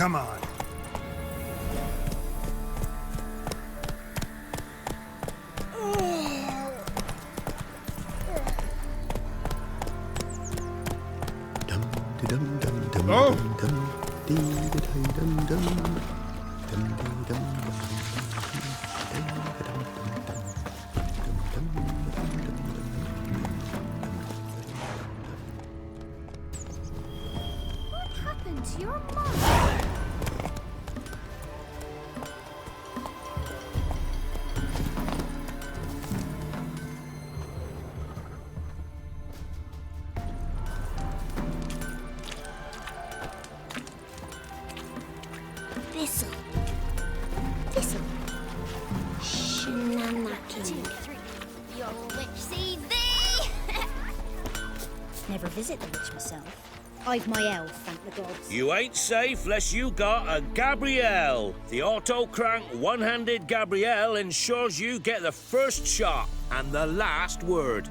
Come on. What happened to your mom? Thistle. Thistle. Shenanakin. Your witch sees thee! Never visit the witch myself. I've my elf, thank the gods. You ain't safe less you got a Gabrielle. The auto-crank one-handed Gabrielle ensures you get the first shot and the last word.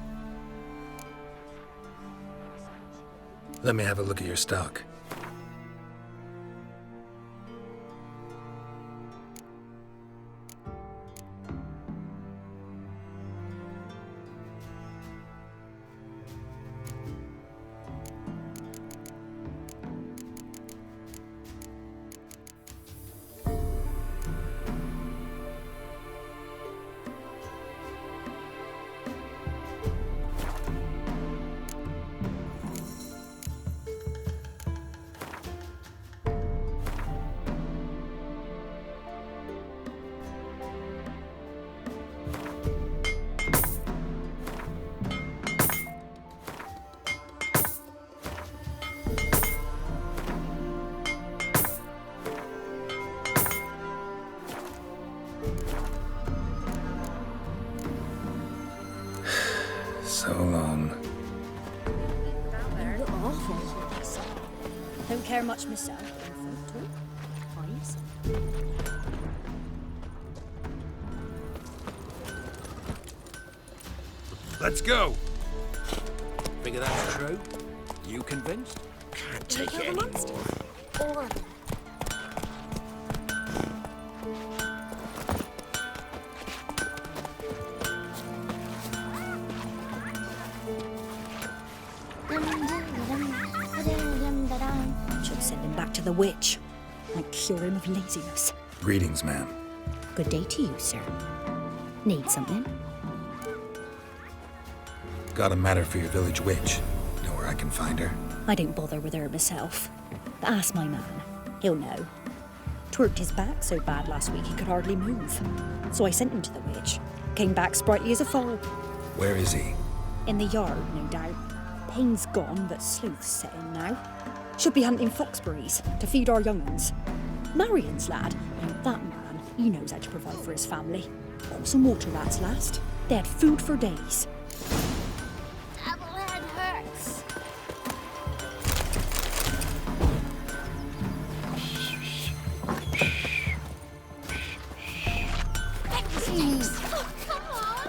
Let me have a look at your stock. So long. You look awful. Don't care much myself. Folk talk. Eyes. Let's go. Figure that's true? You convinced? Can't Did you take kill it the anymore. monster? All of them. Should send him back to the witch. Might cure him of laziness. Greetings, ma'am. Good day to you, sir. Need something? Got a matter for your village witch. Know where I can find her? I don't bother with her myself. But ask my man. He'll know. Twerked his back so bad last week he could hardly move. So I sent him to the witch. Came back sprightly as a foal. Where is he? In the yard, no doubt. Pain's gone, but sleuth's set in now. Should be hunting foxberries to feed our young uns. Marion's lad, ain't that man, he knows how to provide for his family. Got some water rats last. They had food for days. Double head hurts. Oh, come on!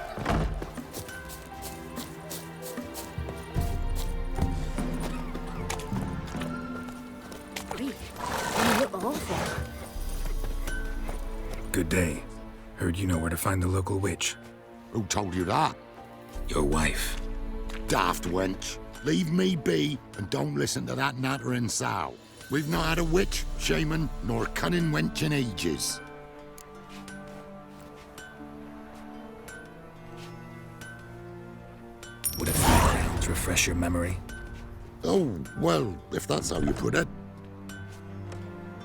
You look awful. Good day. Heard you know where to find the local witch. Who told you that? Your wife. Daft wench. Leave me be and don't listen to that nattering sow. We've not had a witch, shaman, nor cunning wench in ages. Would a few crowns refresh your memory? Oh, well, if that's how you put it.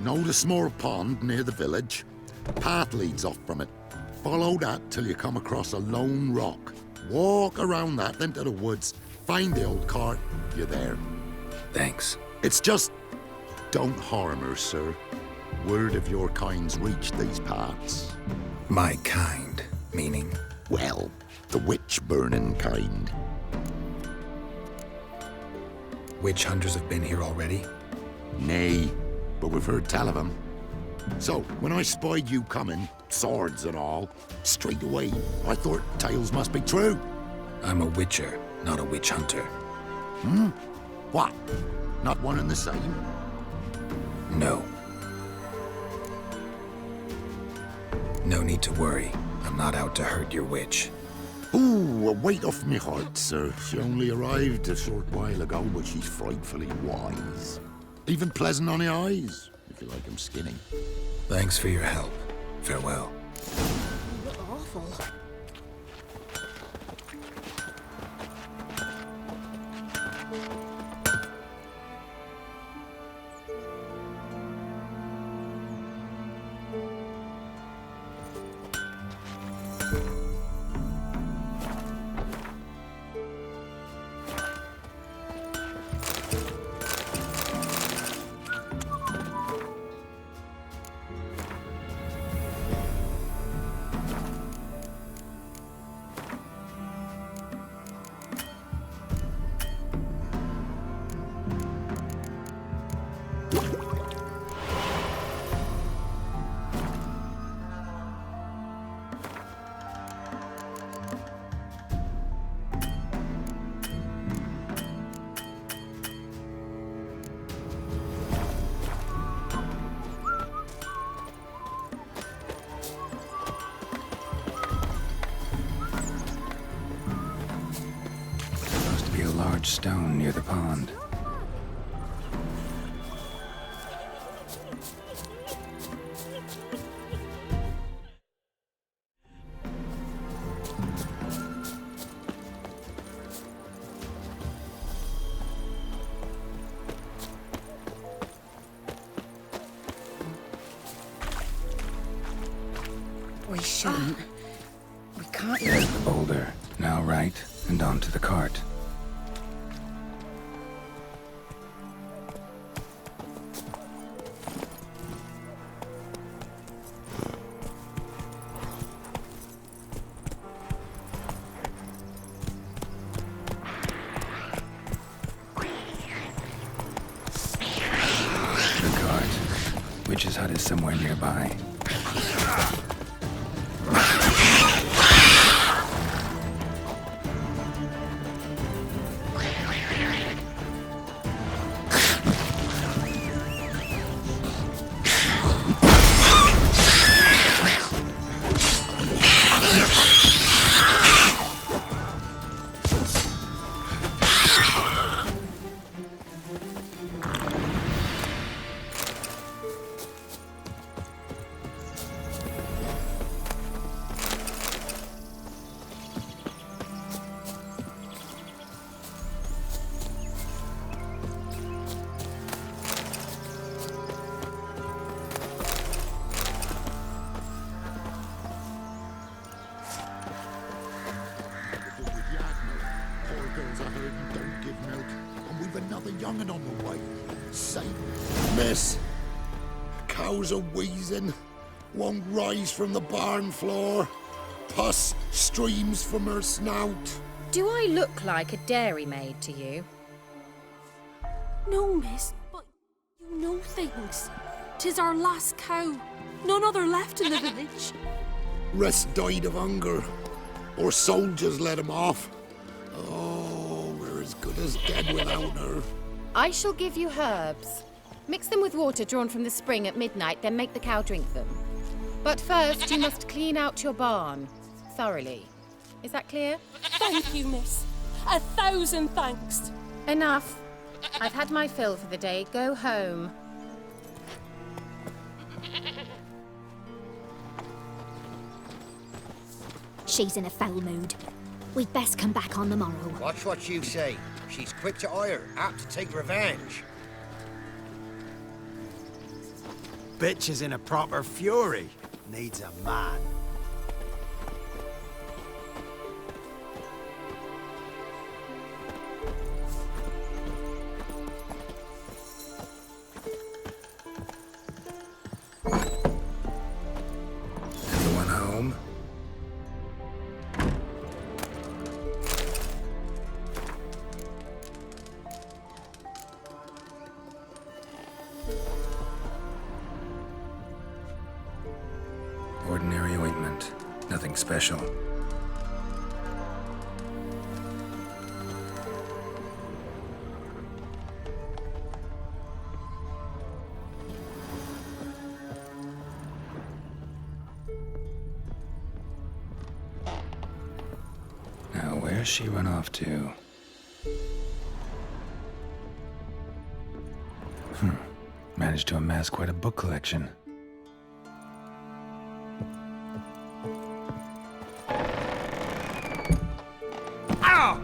Know the small pond near the village? Path leads off from it. Follow that till you come across a lone rock. Walk around that into the woods. Find the old cart. You're there. Thanks. It's just... don't harm her, sir. Word of your kind's reached these parts. My kind, meaning? Well, the witch-burning kind. Witch hunters have been here already? Nay, but we've heard tell of them. So, when I spied you coming, swords and all, straight away, I thought tales must be true. I'm a witcher, not a witch hunter. What? Not one and the same? No. No need to worry. I'm not out to hurt your witch. Ooh, a weight off me heart, sir. She only arrived a short while ago, but she's frightfully wise. Even pleasant on the eyes, if you like 'em skinning. Thanks for your help. Farewell. You look awful. Supposed to be a large stone near the pond. We shouldn't. We can't. There's the boulder. Now right, and onto the cart. The cart. Witch's hut is somewhere nearby. Poor girls, I heard, don't give milk. And we've another young'un on the way. Satan. Miss, cows are wheezing. Won't rise from the barn floor. Pus streams from her snout. Do I look like a dairymaid to you? No, miss, but you know things. 'Tis our last cow. None other left in the village. Rest died of hunger. Or soldiers let him off. Oh, we're as good as dead without her. I shall give you herbs. Mix them with water drawn from the spring at midnight, then make the cow drink them. But first, you must clean out your barn thoroughly. Is that clear? Thank you, miss. 1,000 thanks. Enough. I've had my fill for the day. Go home. She's in a foul mood. We'd best come back on the morrow. Watch what you say. She's quick to ire, apt to take revenge. Bitch is in a proper fury. Needs a man. Anyone home? Ordinary ointment. Nothing special. Where's she run off to? Managed to amass quite a book collection. Ow!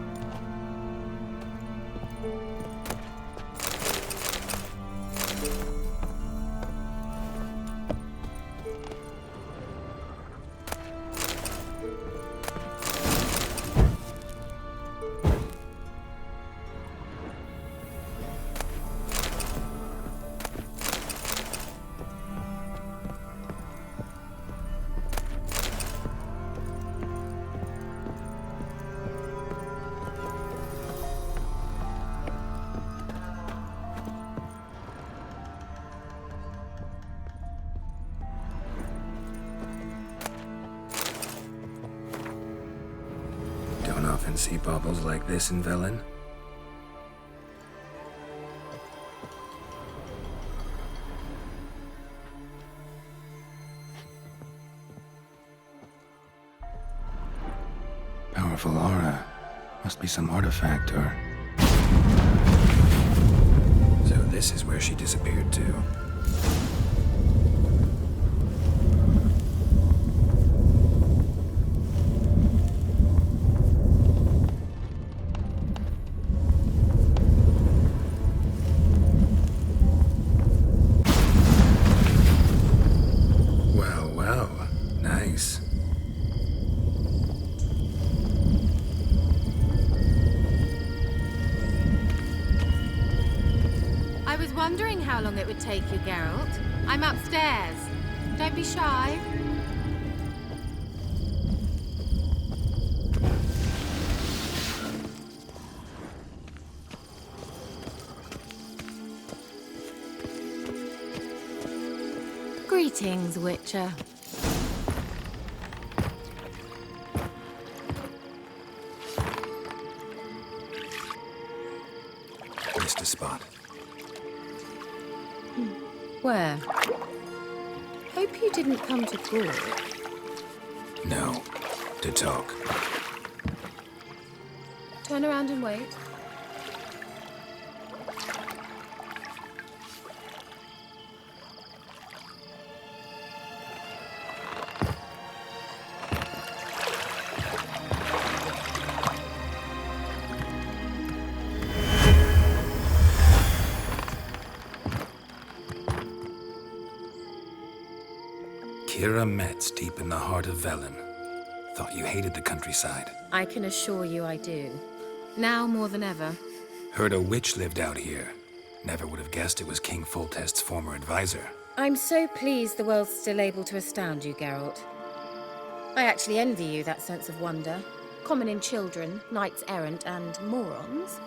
Don't often see baubles like this in Velen. Powerful aura. Must be some artifact or... So this is where she disappeared to. Well, nice. I was wondering how long it would take you, Geralt. I'm upstairs. Don't be shy. Greetings, Witcher. Missed a spot. Where? Hope you didn't come to Gaul. No. To talk. Turn around and wait. Kira Metz, deep in the heart of Velen. Thought you hated the countryside. I can assure you I do. Now more than ever. Heard a witch lived out here. Never would have guessed it was King Foltest's former advisor. I'm so pleased the world's still able to astound you, Geralt. I actually envy you that sense of wonder. Common in children, knights errant, and morons.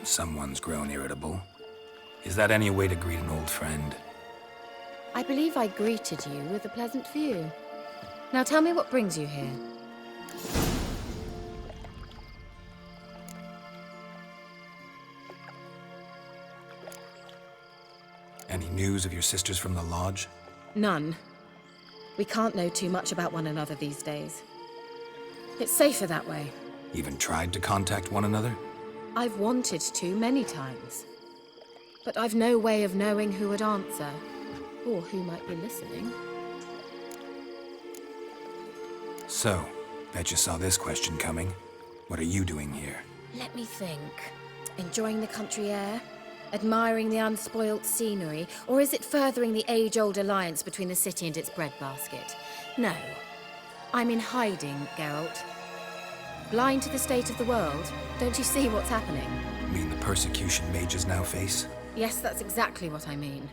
Someone's grown irritable. Is that any way to greet an old friend? I believe I greeted you with a pleasant view. Now tell me what brings you here. Any news of your sisters from the lodge? None. We can't know too much about one another these days. It's safer that way. Even tried to contact one another? I've wanted to many times. But I've no way of knowing who would answer, or who might be listening. So, bet you saw this question coming. What are you doing here? Let me think. Enjoying the country air? Admiring the unspoilt scenery? Or is it furthering the age-old alliance between the city and its breadbasket? No. I'm in hiding, Geralt. Blind to the state of the world? Don't you see what's happening? Mean the persecution mages now face? Yes, that's exactly what I mean.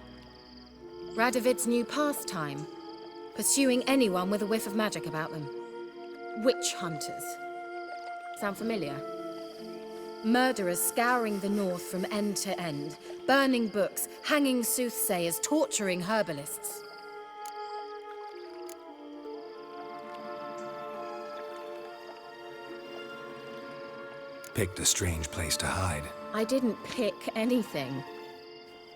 Radovid's new pastime. Pursuing anyone with a whiff of magic about them. Witch hunters. Sound familiar? Murderers scouring the north from end to end, burning books, hanging soothsayers, torturing herbalists. Picked a strange place to hide. I didn't pick anything.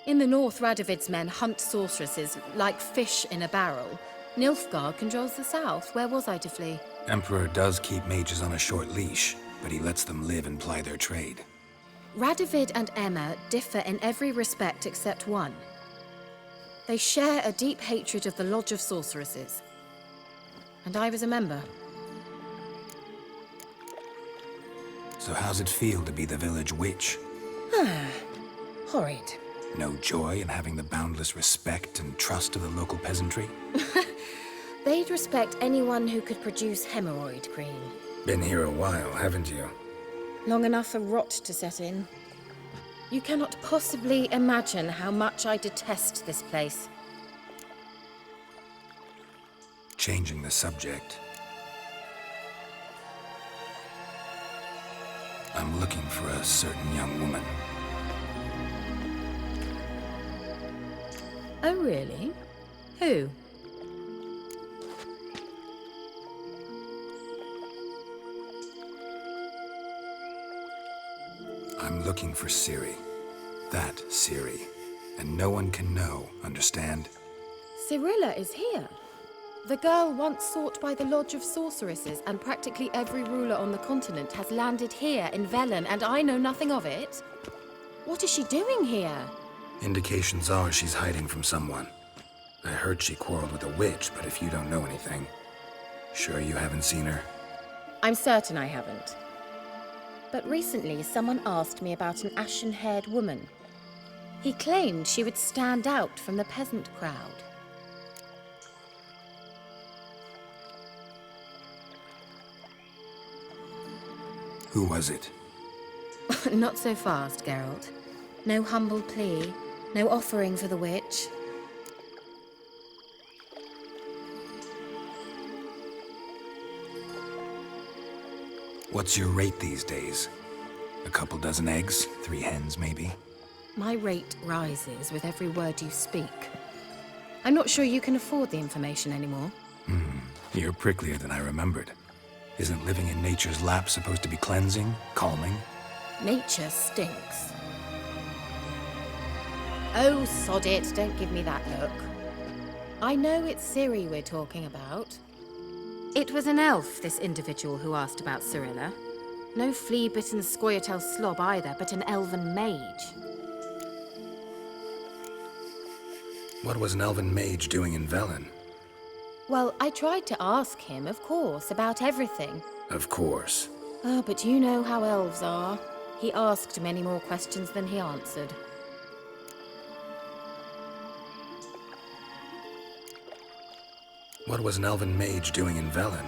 In the north, Radovid's men hunt sorceresses like fish in a barrel. Nilfgaard controls the south. Where was I to flee? Emperor does keep mages on a short leash, but he lets them live and ply their trade. Radovid and Emma differ in every respect except one. They share a deep hatred of the Lodge of Sorceresses. And I was a member. So how's it feel to be the village witch? Horrid. No joy in having the boundless respect and trust of the local peasantry? They'd respect anyone who could produce hemorrhoid cream. Been here a while, haven't you? Long enough for rot to set in. You cannot possibly imagine how much I detest this place. Changing the subject. I'm looking for a certain young woman. Oh, really? Who? I'm looking for Ciri. That Ciri. And no one can know, understand? Cirilla is here. The girl once sought by the Lodge of Sorceresses, and practically every ruler on the continent has landed here in Velen, and I know nothing of it. What is she doing here? Indications are she's hiding from someone. I heard she quarreled with a witch, but if you don't know anything, sure you haven't seen her? I'm certain I haven't. But recently, someone asked me about an ashen-haired woman. He claimed she would stand out from the peasant crowd. Who was it? Not so fast, Geralt. No humble plea, no offering for the witch. What's your rate these days? A couple dozen eggs? 3 hens, maybe? My rate rises with every word you speak. I'm not sure you can afford the information anymore. You're pricklier than I remembered. Isn't living in nature's lap supposed to be cleansing, calming? Nature stinks. Oh, sod it, don't give me that look. I know it's Ciri we're talking about. It was an elf, this individual who asked about Cirilla. No flea-bitten Scoia'tael slob either, but an elven mage. What was an elven mage doing in Velen? Well, I tried to ask him, of course, about everything. Of course. Oh, but you know how elves are. He asked many more questions than he answered. What was an elven mage doing in Velen?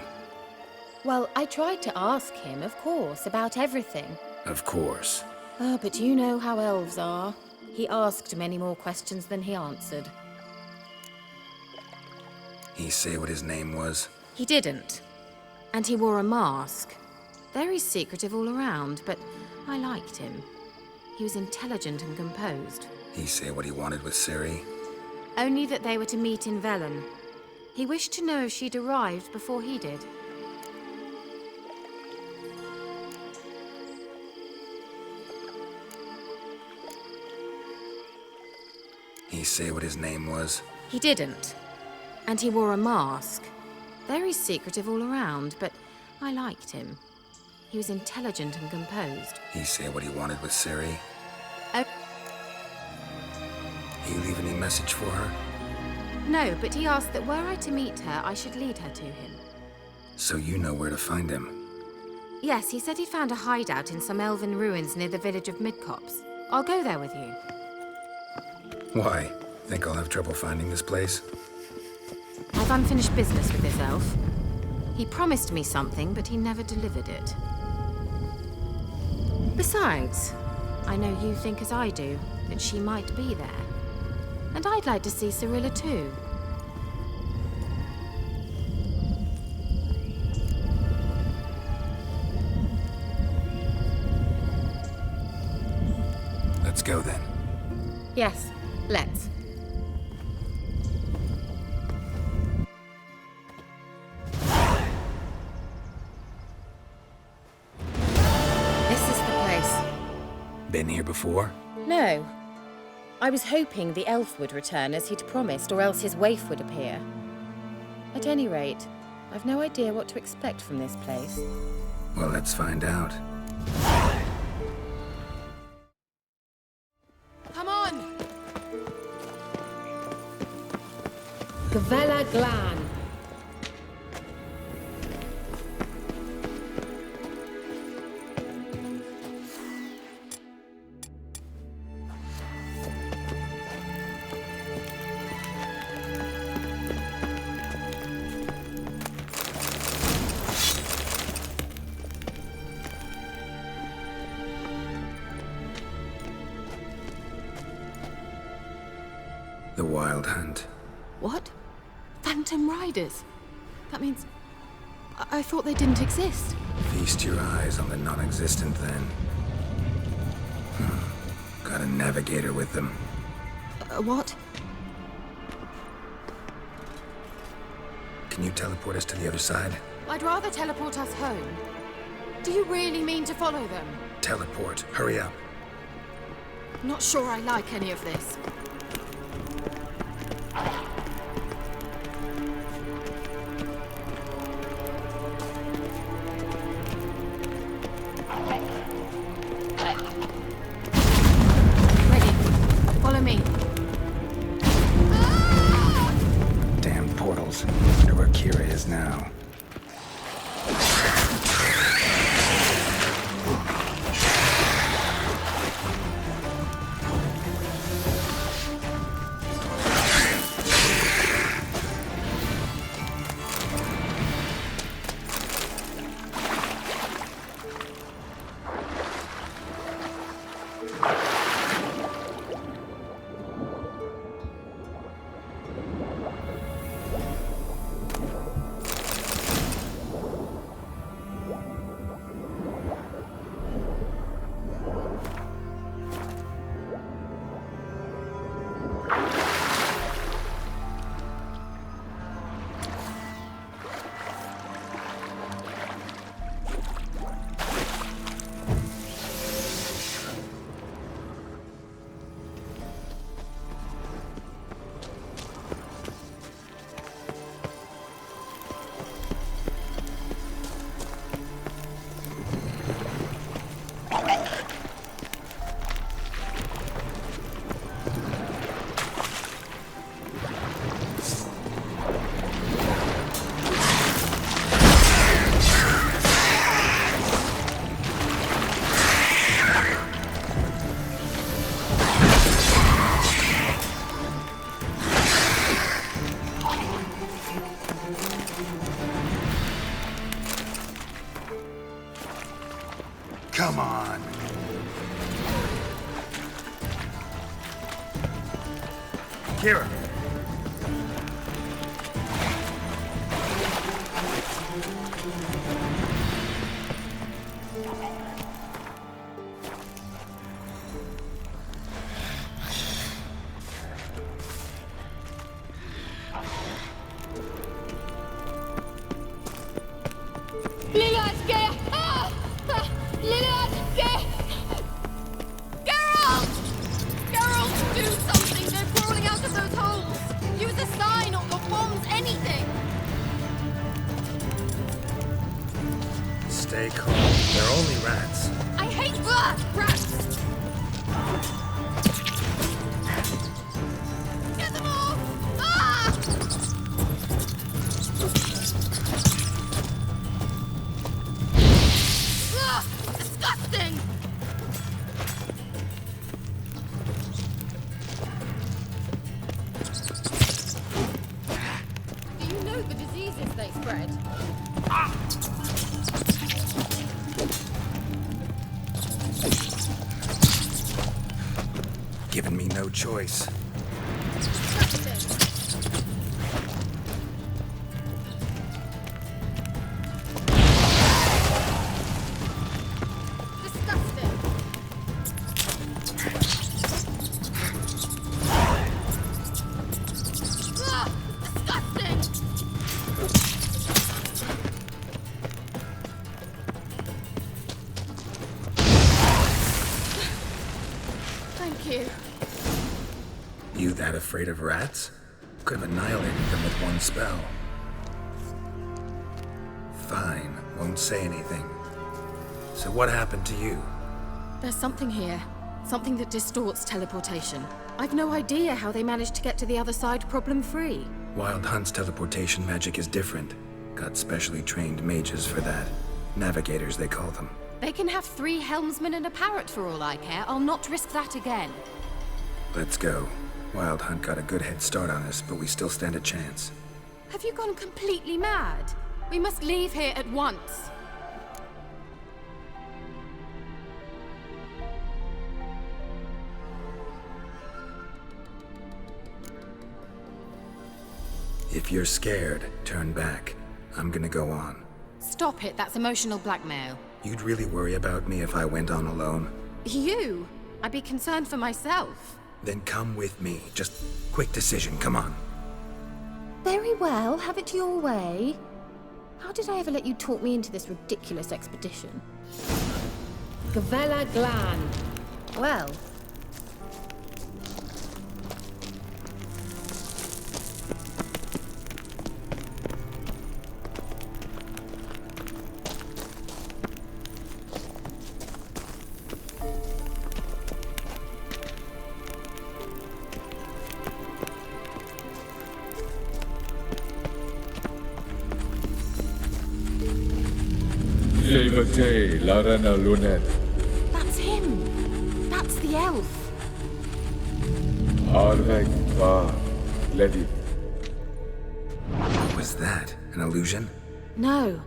Well, I tried to ask him, of course, about everything. Of course. Oh, but you know how elves are. He asked many more questions than he answered. He say what his name was? He didn't. And he wore a mask. Very secretive all around, but I liked him. He was intelligent and composed. He say what he wanted with Ciri? Only that they were to meet in Velen. He wished to know if she'd arrived before he did. He say what his name was? He didn't. And he wore a mask. Very secretive all around, but I liked him. He was intelligent and composed. He say what he wanted with Ciri? Oh. He leave any message for her? No, but he asked that were I to meet her, I should lead her to him. So you know where to find him? Yes, he said he'd found a hideout in some elven ruins near the village of Midcopse. I'll go there with you. Why? Think I'll have trouble finding this place? I've unfinished business with this elf. He promised me something, but he never delivered it. Besides, I know you think as I do, that she might be there. And I'd like to see Cirilla too. Let's go then. Yes, let's. This is the place. Been here before? No. I was hoping the elf would return as he'd promised, or else his waif would appear. At any rate, I've no idea what to expect from this place. Well, let's find out. Come on! Gavella Glan. The Wild Hunt. What? Phantom Riders? That means... I thought they didn't exist. Feast your eyes on the non-existent then. Got a navigator with them. What? Can you teleport us to the other side? I'd rather teleport us home. Do you really mean to follow them? Teleport. Hurry up. Not sure I like any of this. Ready. Follow me. Damn portals. Wonder where Kira is now. Come on. Kira. Geralt, do something! They're crawling out of those holes! Use a sign or bombs, anything! Stay calm. They're only rats. I hate rats! Get them off! Ah! Ugh, disgusting! Do you know the diseases they spread? Giving me no choice. Thank you. You that afraid of rats? Could have annihilated them with one spell. fine. Won't say anything. So what happened to you? There's something here. Something that distorts teleportation. I've no idea how they managed to get to the other side problem-free. Wild Hunt's teleportation magic is different. Got specially trained mages for that. Navigators, they call them. They can have 3 helmsmen and a parrot for all I care. I'll not risk that again. Let's go. Wild Hunt got a good head start on us, but we still stand a chance. Have you gone completely mad? We must leave here at once. If you're scared, turn back. I'm gonna go on. Stop it, that's emotional blackmail. You'd really worry about me if I went on alone? You? I'd be concerned for myself. Then come with me. Just quick decision, come on. Very well, have it your way. How did I ever let you talk me into this ridiculous expedition? Gavella Glan. Well. Larana Lunet. That's him. That's the elf. Arvek Va Ledi. What was that? An illusion? No.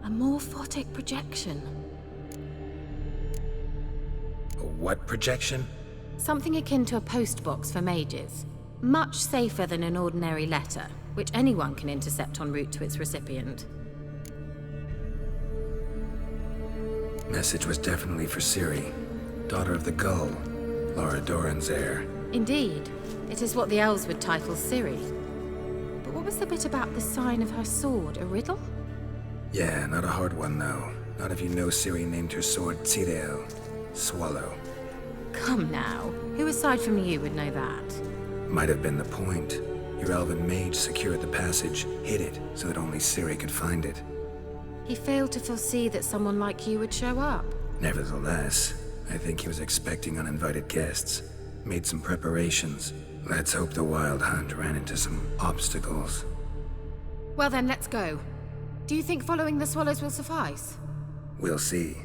A morphotic projection. A what projection? Something akin to a postbox for mages. Much safer than an ordinary letter, which anyone can intercept en route to its recipient. Message was definitely for Ciri, daughter of the Gull, Lara Doran's heir. Indeed. It is what the elves would title Ciri. But what was the bit about the sign of her sword? A riddle? Yeah, not a hard one though. Not if you know Ciri named her sword Tirel, Swallow. Come now. Who aside from you would know that? Might have been the point. Your elven mage secured the passage, hid it, so that only Ciri could find it. He failed to foresee that someone like you would show up. Nevertheless, I think he was expecting uninvited guests. Made some preparations. Let's hope the Wild Hunt ran into some obstacles. Well then, let's go. Do you think following the swallows will suffice? We'll see.